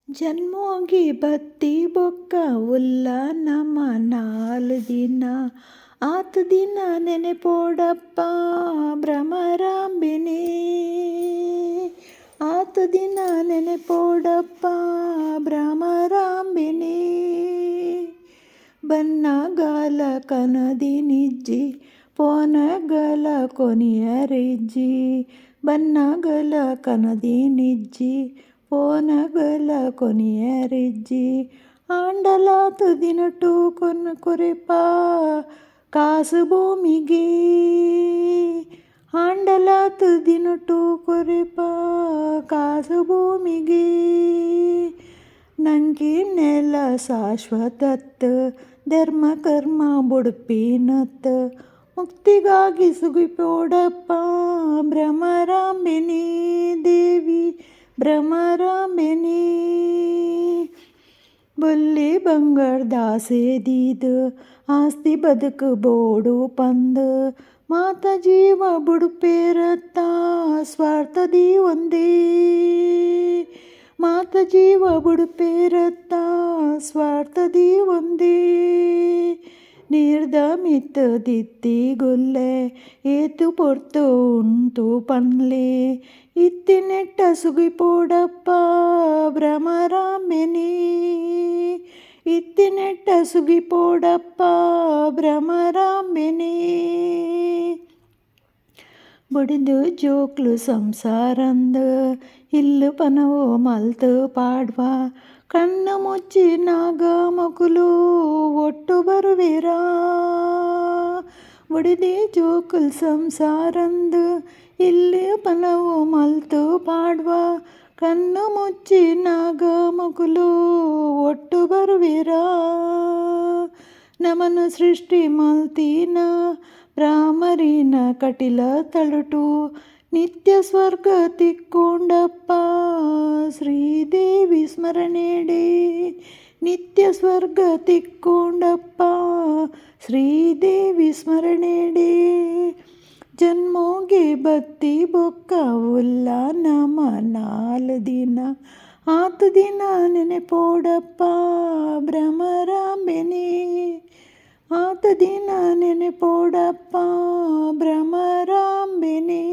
ಜನ್ಮೋಗಿ ಬತ್ತಿ ಬೊಕ್ಕ ಉಲ್ಲ ನಮ್ಮ 4 ದಿನ ಆತು ದಿನ ನೆನೆಪೋಡಪ್ಪ ಭ್ರಮರಾಂಬಿನಿ. ಆತು ದಿನ ನೆನೆಪೋಡಪ್ಪ ಭ್ರಮರಾಂಬಿನಿ. ಬನ್ನಗಲ ಕನದಿ ನಿಜ್ಜಿ ಪೋನಗಲ ಕೊನಿಯರಿಜ್ಜಿ. ಬನ್ನಗಲ ಕನದಿ ನಿಜ್ಜಿ ಪೋನಗಲ ಕೊನಿಯರಿಜ್ಜಿ. ಆಂಡಲಾತು ದಿನಟು ಕೊರೆಪ ಕಾಸು ಭೂಮಿಗೆ. ಆಂಡಲಾತು ದಿನಟು ಕೊರೆಪ ಕಾಸು ಭೂಮಿಗೆ. ನಂಗೆ ನೆಲ ಶಾಶ್ವತತ್ ಧರ್ಮ ಕರ್ಮ ಬುಡುಪಿನತ್. ಮುಕ್ತಿಗಾಗಿ ಸುಗಿಪೋಡಪ್ಪ ಭ್ರಮರಾಂಬಿನಿ ದೇವಿ ಭ್ರಮರಾಂಬಿನಿ. ಬೊಲ್ಲಿ ಬಂಗಾರದಾಸೆದೀದು ಆಸ್ತಿ ಬದುಕು ಬೋಡು ಪಂದ್. ಮಾತ ಜೀವ ಬುಡುಪೇರತ್ತ ಸ್ವಾರ್ಥದಿ ಒಂದೇ. ಮಾತ ಜೀವ ಬುಡುಪೇರತ್ತ ಸ್ವಾರ್ಥದಿ ಒಂದೇ. ನೀರ್ದ ಮಿತ್ತ ದಿತ್ತಿ ಗೊಲ್ಲೆ ಏತು ಪೊರ್ತು ಉಂಟು ಪನ್ಲೆ. ಇತ್ತಿನೆಟ್ಟ ಸುಗಿಪೋಡಪ್ಪ ಭ್ರಮರಾಂಬಿನಿ. ಇತ್ತಿನೆಟ್ಟ ಸುಗಿಪೋಡಪ್ಪ ಭ್ರಮರಾಂಬಿನಿ. ಬಡಿದು ಜೋಕ್ಲು ಸಂಸಾರಂದ ಇಲ್ಲು ಪನವೋ ಮಲ್ತು ಪಾಡ್ವ. ಕಣ್ಣು ಮುಚ್ಚಿ ನಾಗ ಮಗುಲು ಒಟ್ಟು ಬರುವಿರಾ. ಒಡಿದೆ ಜೋಕುಲ್ ಸಂಸಾರಂದು ಇಲ್ಲಿ ಪನವು ಮಲ್ತು ಪಾಡ್ವ. ಕಣ್ಣು ಮುಚ್ಚಿ ನಾಗ ಮಗುಲು ಒಟ್ಟು ಬರುವಿರಾ. ನಮನು ಸೃಷ್ಟಿ ಮಲ್ತೀನ ಭ್ರಾಮರಿನ ಕಟಿಲ ತಳುಟು. ನಿತ್ಯ ಸ್ವರ್ಗ ತಿಕ್ಕೊಂಡಪ್ಪ ಶ್ರೀದೇವಿ ಸ್ಮರಣೆಡೆ. ನಿತ್ಯ ಸ್ವರ್ಗ ತಿಕ್ಕೊಂಡಪ್ಪ ಶ್ರೀದೇವಿ ಸ್ಮರಣೆಡೆ. ಜನ್ಮೋಗಿ ಬತ್ತಿ ಬೊಕ್ಕ ಉಲ್ಲ ನಮ 4 ದಿನ ಆತು ದಿನ ನೆನೆಪೋಡಪ್ಪ ಭ್ರಮರಾಂಬಿನಿ. ಆತು ದಿನ ನೆನೆಪೋಡಪ್ಪ ಭ್ರಮರಾಂಬಿನಿ.